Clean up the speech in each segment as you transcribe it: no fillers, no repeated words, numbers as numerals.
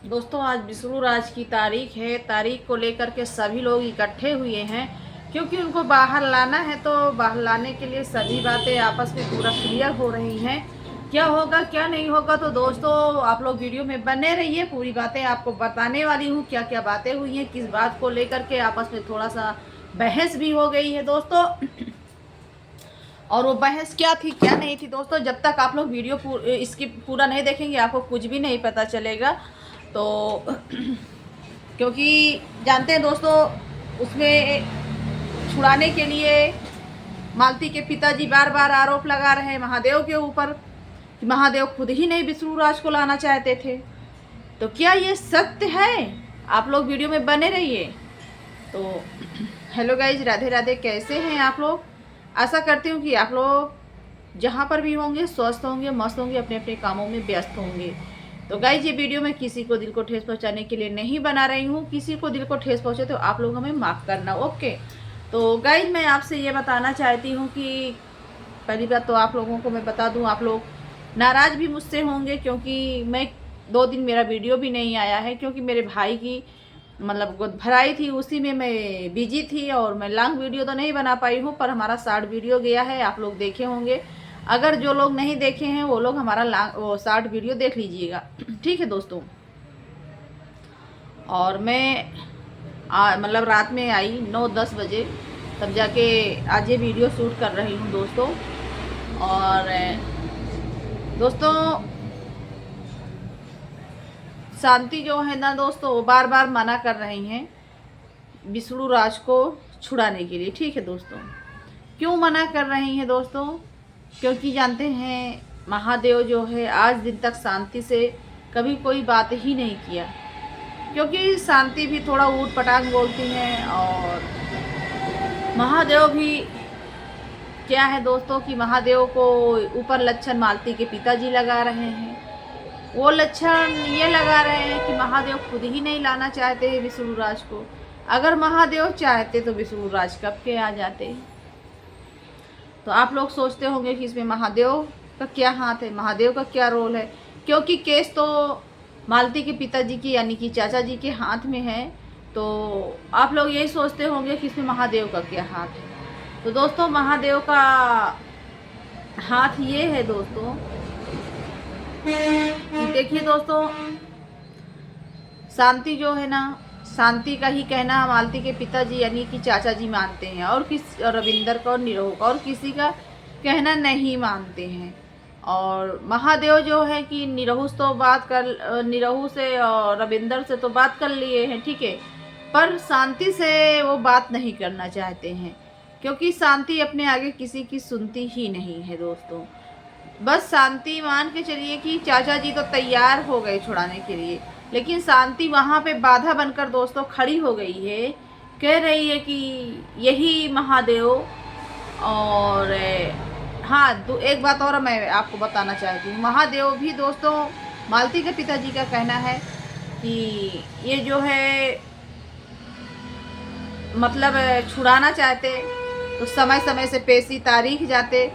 दोस्तों आज विष्णु राज की तारीख है। तारीख को लेकर के सभी लोग इकट्ठे हुए हैं क्योंकि उनको बाहर लाना है। तो बाहर लाने के लिए सभी बातें आपस में पूरा क्लियर हो रही हैं। क्या होगा क्या नहीं होगा, तो दोस्तों आप लोग वीडियो में बने रहिए। पूरी बातें आपको बताने वाली हूँ, क्या क्या बातें हुई हैं, किस बात को लेकर के आपस में थोड़ा सा बहस भी हो गई है दोस्तों। और वो बहस क्या थी क्या नहीं थी दोस्तों, जब तक आप लोग वीडियो इसकी पूरा नहीं देखेंगे आपको कुछ भी नहीं पता चलेगा। तो क्योंकि जानते हैं दोस्तों, उसमें छुड़ाने के लिए मालती के पिताजी बार बार आरोप लगा रहे हैं महादेव के ऊपर कि महादेव खुद ही नहीं विष्णु राज को लाना चाहते थे। तो क्या ये सत्य है? आप लोग वीडियो में बने रहिए। तो हेलो गाइज, राधे राधे। कैसे हैं आप लोग? आशा करती हूँ कि आप लोग जहाँ पर भी होंगे स्वस्थ होंगे, मस्त होंगे, अपने अपने कामों में व्यस्त होंगे। तो गाइज ये वीडियो मैं किसी को दिल को ठेस पहुँचाने के लिए नहीं बना रही हूँ। किसी को दिल को ठेस पहुँचे तो आप लोग हमें माफ़ करना, ओके। तो गाइज मैं आपसे ये बताना चाहती हूँ कि पहली बात तो आप लोगों को मैं बता दूँ, आप लोग नाराज़ भी मुझसे होंगे क्योंकि मैं 2 दिन मेरा वीडियो भी नहीं आया है क्योंकि मेरे भाई की मतलब गोद भराई थी, उसी में मैं बिजी थी और मैं लॉन्ग वीडियो तो नहीं बना पाई हूँ। पर हमारा शॉर्ट वीडियो गया है, आप लोग देखे होंगे। अगर जो लोग नहीं देखे हैं वो लोग हमारा वो शॉर्ट वीडियो देख लीजिएगा, ठीक है दोस्तों। और मैं मतलब रात में आई 9-10 बजे, तब जाके आज ये वीडियो शूट कर रही हूँ दोस्तों। और दोस्तों शांति जो है ना दोस्तों, वो बार बार मना कर रही हैं विष्णु राज को छुड़ाने के लिए, ठीक है दोस्तों। क्यों मना कर रही हैं दोस्तों? क्योंकि जानते हैं महादेव जो है आज दिन तक शांति से कभी कोई बात ही नहीं किया, क्योंकि शांति भी थोड़ा ऊट पटांग बोलती हैं। और महादेव भी क्या है दोस्तों कि महादेव को ऊपर लक्षण मालती के पिताजी लगा रहे हैं। वो लक्षण ये लगा रहे हैं कि महादेव खुद ही नहीं लाना चाहते हैं विष्णु राज को। अगर महादेव चाहते तो विष्णु राज कब के आ जाते। तो आप लोग सोचते होंगे कि इसमें महादेव का क्या हाथ है, महादेव का क्या रोल है, क्योंकि केस तो मालती के पिताजी की यानी कि चाचा जी के हाथ में है। तो आप लोग यही सोचते होंगे कि इसमें महादेव का क्या हाथ है। तो दोस्तों महादेव का हाथ ये है दोस्तों, देखिए दोस्तों, शांति जो है ना, शांति का ही कहना मालती के पिताजी यानी कि चाचा जी मानते हैं और रविंदर का और निरहू का और किसी का कहना नहीं मानते हैं। और महादेव जो है कि निरहू से और रविंदर से तो बात कर लिए हैं, ठीक है, पर शांति से वो बात नहीं करना चाहते हैं क्योंकि शांति अपने आगे किसी की सुनती ही नहीं है दोस्तों। बस शांति मान के चलिए कि चाचा जी तो तैयार हो गए छुड़ाने के लिए, लेकिन शांति वहाँ पे बाधा बनकर दोस्तों खड़ी हो गई है। कह रही है कि यही महादेव। और हाँ, एक बात और मैं आपको बताना चाहती हूँ, महादेव भी दोस्तों मालती के पिताजी का कहना है कि ये जो है मतलब छुड़ाना चाहते तो समय समय से पेशी तारीख जाते।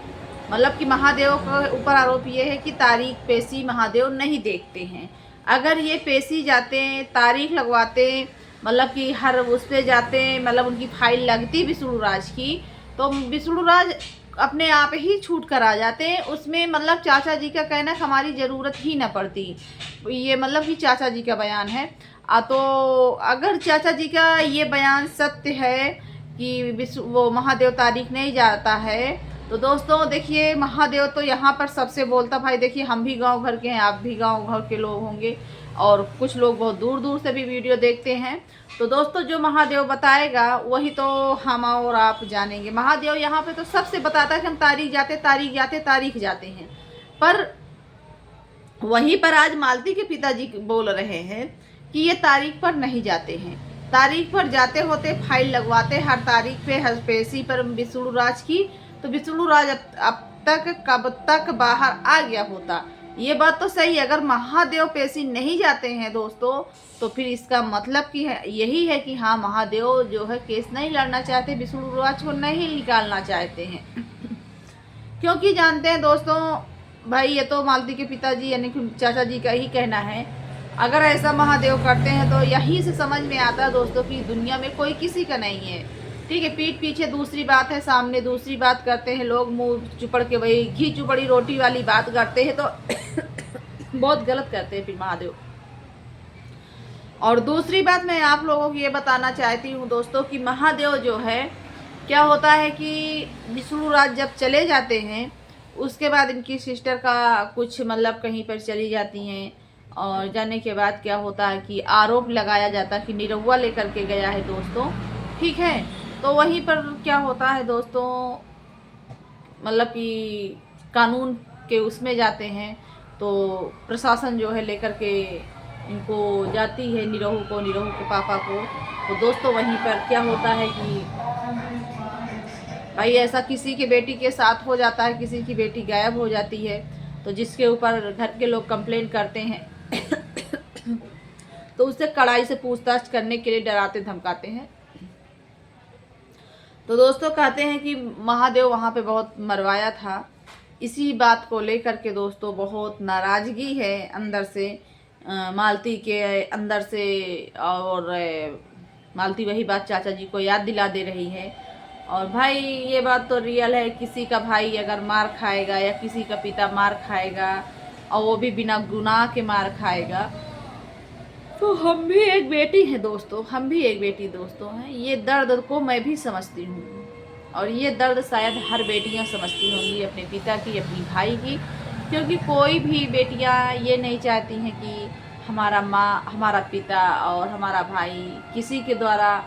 मतलब कि महादेव के ऊपर आरोप ये है कि तारीख पेशी महादेव नहीं देखते हैं। अगर ये पेशी जाते, तारीख लगवाते, मतलब कि हर उस पे जाते, मतलब उनकी फाइल लगती विष्णु राज की, तो विष्णु राज अपने आप ही छूट कर आ जाते। उसमें मतलब चाचा जी का कहना हमारी ज़रूरत ही न पड़ती। ये मतलब कि चाचा जी का बयान है। तो अगर चाचा जी का ये बयान सत्य है कि वो महादेव तारीख नहीं जाता है, तो दोस्तों देखिए महादेव तो यहाँ पर सबसे बोलता। भाई देखिए, हम भी गांव घर के हैं, आप भी गांव घर के लोग होंगे और कुछ लोग बहुत दूर दूर से भी वीडियो देखते हैं। तो दोस्तों जो महादेव बताएगा वही तो हम और आप जानेंगे। महादेव यहाँ पे तो सबसे बताता है कि हम तारीख जाते हैं। पर वहीं पर आज मालती के पिताजी बोल रहे हैं कि ये तारीख पर नहीं जाते हैं। तारीख पर जाते होते, फाइल लगवाते हर तारीख पे, हर पेशी पर विष्णु राज की, तो विष्णु राज अब तक कब तक बाहर आ गया होता। ये बात तो सही है। अगर महादेव पेशी नहीं जाते हैं दोस्तों, तो फिर इसका मतलब कि यही है कि हाँ, महादेव जो है केस नहीं लड़ना चाहते, विष्णु राज को नहीं निकालना चाहते हैं। क्योंकि जानते हैं दोस्तों, भाई ये तो मालती के पिताजी यानी कि चाचा जी का ही कहना है। अगर ऐसा महादेव करते हैं तो यहीं से समझ में आता है दोस्तों कि दुनिया में कोई किसी का नहीं है। ठीक है, पीठ पीछे दूसरी बात है, सामने दूसरी बात करते हैं लोग, मुंह चुपड़ के वही घी चुपड़ी रोटी वाली बात करते हैं, तो बहुत गलत करते हैं फिर महादेव। और दूसरी बात मैं आप लोगों को ये बताना चाहती हूँ दोस्तों कि महादेव जो है, क्या होता है कि विष्णु राज जब चले जाते हैं उसके बाद इनकी सिस्टर का कुछ मतलब कहीं पर चली जाती हैं, और जाने के बाद क्या होता है कि आरोप लगाया जाता है कि निरहुआ लेकर के गया है दोस्तों। ठीक है, तो वहीं पर क्या होता है दोस्तों, मतलब कि कानून के उसमें जाते हैं, तो प्रशासन जो है लेकर के इनको जाती है, निरहु के पापा को। तो दोस्तों वहीं पर क्या होता है कि भाई ऐसा किसी की बेटी के साथ हो जाता है, किसी की बेटी गायब हो जाती है, तो जिसके ऊपर घर के लोग कंप्लेन करते हैं तो उससे कड़ाई से पूछताछ करने के लिए डराते धमकाते हैं। तो दोस्तों कहते हैं कि महादेव वहाँ पे बहुत मरवाया था। इसी बात को लेकर के दोस्तों बहुत नाराज़गी है अंदर से, मालती के अंदर से, और मालती वही बात चाचा जी को याद दिला दे रही है। और भाई ये बात तो रियल है, किसी का भाई अगर मार खाएगा या किसी का पिता मार खाएगा, और वो भी बिना गुनाह के मार खाएगा, तो हम भी एक बेटी हैं दोस्तों, हम भी एक बेटी दोस्तों हैं। ये दर्द को मैं भी समझती हूँ, और ये दर्द शायद हर बेटियाँ समझती होंगी, अपने पिता की, अपनी भाई की, क्योंकि कोई भी बेटियाँ ये नहीं चाहती हैं कि हमारा माँ, हमारा पिता और हमारा भाई किसी के द्वारा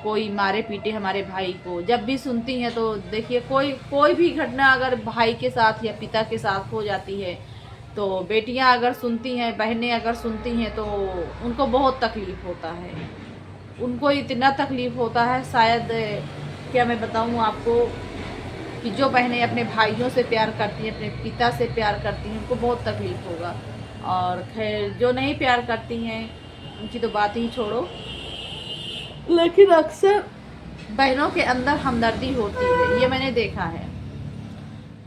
कोई मारे पीटे हमारे भाई को। जब भी सुनती हैं तो देखिए कोई भी घटना अगर भाई के साथ या पिता के साथ हो जाती है, तो बेटियां अगर सुनती हैं, बहनें अगर सुनती हैं, तो उनको बहुत तकलीफ़ होता है। उनको इतना तकलीफ़ होता है, शायद क्या मैं बताऊं आपको, कि जो बहनें अपने भाइयों से प्यार करती हैं, अपने पिता से प्यार करती हैं, उनको बहुत तकलीफ़ होगा। और खैर जो नहीं प्यार करती हैं उनकी तो बात ही छोड़ो, लेकिन अक्सर बहनों के अंदर हमदर्दी होती है, ये मैंने देखा है।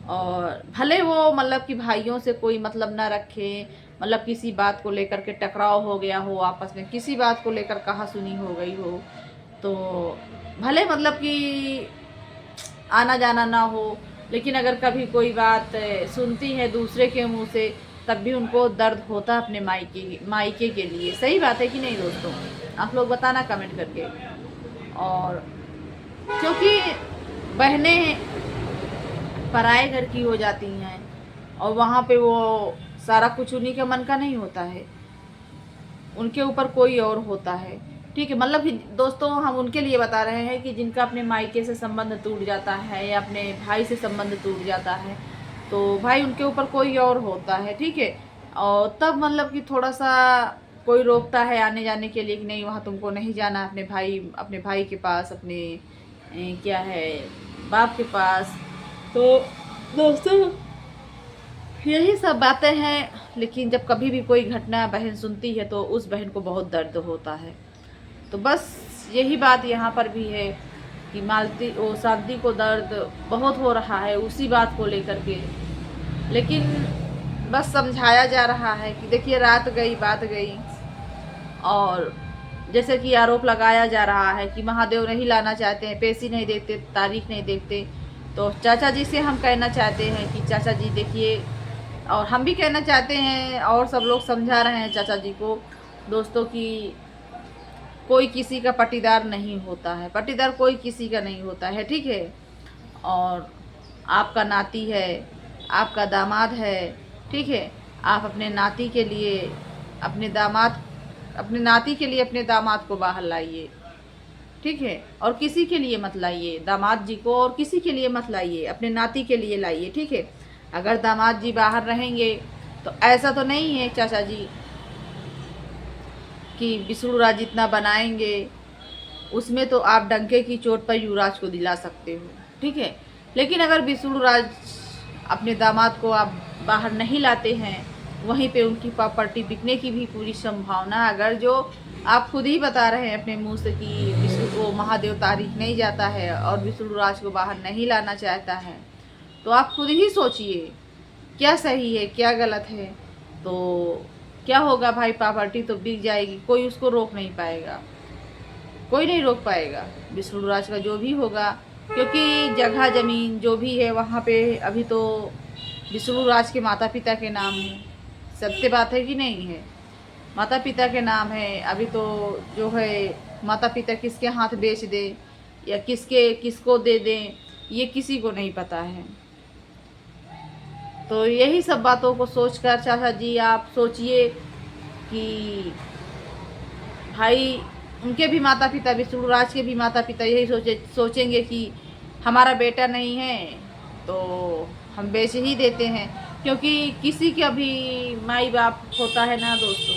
और भले वो मतलब कि भाइयों से कोई मतलब ना रखे, मतलब किसी बात को लेकर के टकराव हो गया हो आपस में, किसी बात को लेकर कहा सुनी हो गई हो, तो भले मतलब कि आना जाना ना हो, लेकिन अगर कभी कोई बात सुनती है दूसरे के मुंह से, तब भी उनको दर्द होता है अपने मायके के लिए। सही बात है कि नहीं दोस्तों? आप लोग बताना कमेंट करके। और क्योंकि बहनें पराए घर की हो जाती हैं, और वहाँ पे वो सारा कुछ उन्हीं के मन का नहीं होता है, उनके ऊपर कोई और होता है। ठीक है, मतलब कि दोस्तों हम उनके लिए बता रहे हैं कि जिनका अपने मायके से संबंध टूट जाता है या अपने भाई से संबंध टूट जाता है, तो भाई उनके ऊपर कोई और होता है। ठीक है, और तब मतलब कि थोड़ा सा कोई रोकता है आने जाने के लिए कि नहीं वहाँ तुमको नहीं जाना, अपने भाई के पास, अपने क्या है बाप के पास। तो दोस्तों यही सब बातें हैं, लेकिन जब कभी भी कोई घटना बहन सुनती है तो उस बहन को बहुत दर्द होता है। तो बस यही बात यहाँ पर भी है कि शांति को दर्द बहुत हो रहा है उसी बात को लेकर के, लेकिन बस समझाया जा रहा है कि देखिए रात गई बात गई। और जैसे कि आरोप लगाया जा रहा है कि महादेव नहीं लाना चाहते हैं, पेशी नहीं देखते, तारीख नहीं देखते, तो चाचा जी से हम कहना चाहते हैं कि चाचा जी देखिए, और हम भी कहना चाहते हैं और सब लोग समझा रहे हैं चाचा जी को दोस्तों कि कोई किसी का पटीदार नहीं होता है, पटीदार कोई किसी का नहीं होता है। ठीक है, और आपका नाती है, आपका दामाद है, ठीक है, आप अपने नाती के लिए अपने नाती के लिए अपने दामाद को बाहर लाइए। ठीक है, और किसी के लिए मत लाइए दामाद जी को, और किसी के लिए मत लाइए, अपने नाती के लिए लाइए। ठीक है, अगर दामाद जी बाहर रहेंगे तो ऐसा तो नहीं है चाचा जी कि विष्णु राज जितना बनाएंगे उसमें तो आप डंके की चोट पर युवराज को दिला सकते हो। ठीक है, लेकिन अगर विष्णु राज अपने दामाद को आप बाहर नहीं लाते हैं, वहीं पे उनकी प्रॉपर्टी बिकने की भी पूरी संभावना। अगर जो आप खुद ही बता रहे हैं अपने मुंह से कि वो महादेव तारीख नहीं जाता है और विष्णु राज को बाहर नहीं लाना चाहता है, तो आप खुद ही सोचिए क्या सही है क्या गलत है। तो क्या होगा भाई, प्रॉपर्टी तो बिक जाएगी, कोई उसको रोक नहीं पाएगा, कोई नहीं रोक पाएगा विष्णु राज का जो भी होगा, क्योंकि जगह ज़मीन जो भी है वहाँ पे अभी तो विष्णु राज के माता पिता के नाम है। सत्य बात है कि नहीं है, माता पिता के नाम है। अभी तो जो है माता पिता किसके हाथ बेच दे या किसको दे दें, ये किसी को नहीं पता है। तो यही सब बातों को सोचकर चाचा जी आप सोचिए कि भाई उनके भी माता पिता, विष्णु राज के भी माता पिता यही सोचेंगे कि हमारा बेटा नहीं है तो हम बेच ही देते हैं। क्योंकि किसी का भी माई बाप होता है ना दोस्तों,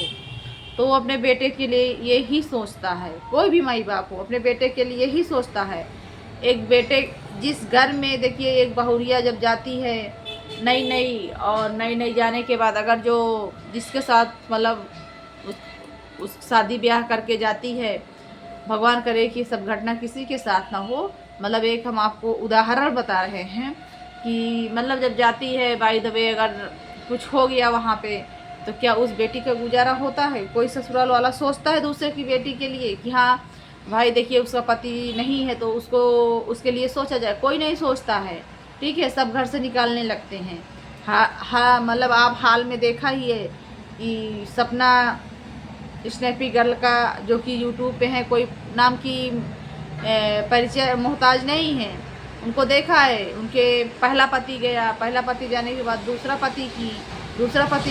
तो वो अपने बेटे के लिए यही सोचता है, कोई भी माई बाप हो अपने बेटे के लिए यही सोचता है। एक बेटे जिस घर में देखिए एक बहुरिया जब जाती है नई नई, और नई नई जाने के बाद अगर जो जिसके साथ मतलब उस शादी ब्याह करके जाती है, भगवान करे कि सब घटना किसी के साथ ना हो, मतलब एक हम आपको उदाहरण बता रहे हैं कि मतलब जब जाती है बाय द वे अगर कुछ हो गया वहाँ पे, तो क्या उस बेटी का गुजारा होता है? कोई ससुराल वाला सोचता है दूसरे की बेटी के लिए कि हाँ भाई देखिए उसका पति नहीं है तो उसको उसके लिए सोचा जाए? कोई नहीं सोचता है, ठीक है, सब घर से निकालने लगते हैं। हाँ मतलब आप हाल में देखा ही है कि सपना स्नैपी गर्ल का जो कि यूट्यूब पे है, कोई नाम की परिचय मोहताज नहीं है, उनको देखा है, उनके पहला पति गया, पहला पति जाने के बाद दूसरा पति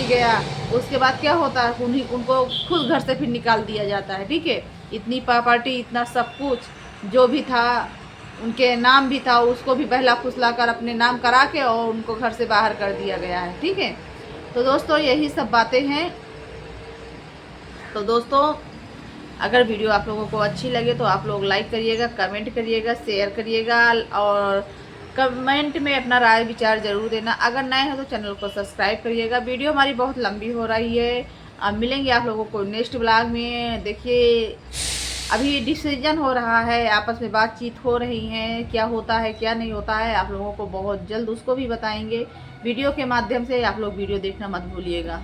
गया, उसके बाद क्या होता है उनको खुद घर से फिर निकाल दिया जाता है, ठीक है। इतनी प्रॉपर्टी इतना सब कुछ जो भी था उनके नाम भी था, उसको भी बहला फुसला कर अपने नाम करा के और उनको घर से बाहर कर दिया गया है, ठीक है। तो दोस्तों यही सब बातें हैं। तो दोस्तों अगर वीडियो आप लोगों को अच्छी लगे तो आप लोग लाइक करिएगा, कमेंट करिएगा, शेयर करिएगा और कमेंट में अपना राय विचार ज़रूर देना। अगर नए हैं तो चैनल को सब्सक्राइब करिएगा। वीडियो हमारी बहुत लंबी हो रही है, अब मिलेंगे आप लोगों को नेक्स्ट ब्लॉग में। देखिए अभी डिसीजन हो रहा है, आपस में बातचीत हो रही है, क्या होता है क्या नहीं होता है, आप लोगों को बहुत जल्द उसको भी बताएंगे। वीडियो के माध्यम से आप लोग वीडियो देखना मत भूलिएगा।